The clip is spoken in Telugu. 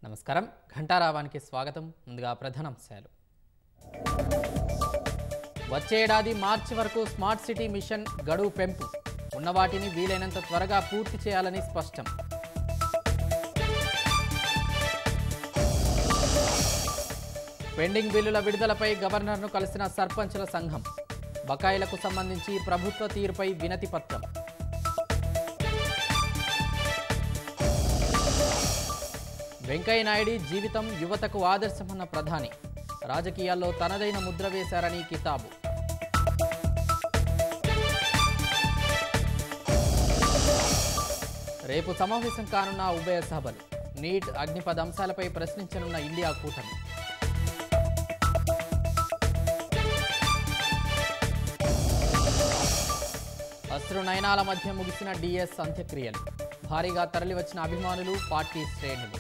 నమస్కారం ఘంటారావానికి స్వాగతం. ముందుగా ప్రధానాంశాలు. వచ్చే ఏడాది మార్చి వరకు స్మార్ట్ సిటీ మిషన్ గడువు పెంపు, ఉన్న వాటిని వీలైనంత త్వరగా పూర్తి చేయాలని స్పష్టం. పెండింగ్ బిల్లుల విడుదలపై గవర్నర్ను కలిసిన సర్పంచుల సంఘం, బకాయిలకు సంబంధించి ప్రభుత్వ తీరుపై వినతి పత్రం. వెంకయ్య నాయుడు జీవితం యువతకు ఆదర్శమన్న ప్రధాని, రాజకీయాల్లో తనదైన ముద్ర వేశారని కితాబు. రేపు సమావేశం కానున్న ఉభయ సభలు, నీట్ అగ్నిపథ్ అంశాలపై ప్రశ్నించనున్న ఇండియా కూటమి. అశ్రు నయనాల మధ్య ముగిసిన డిఎస్ అంత్యక్రియలు, భారీగా తరలివచ్చిన అభిమానులు, పార్టీ శ్రేణులు.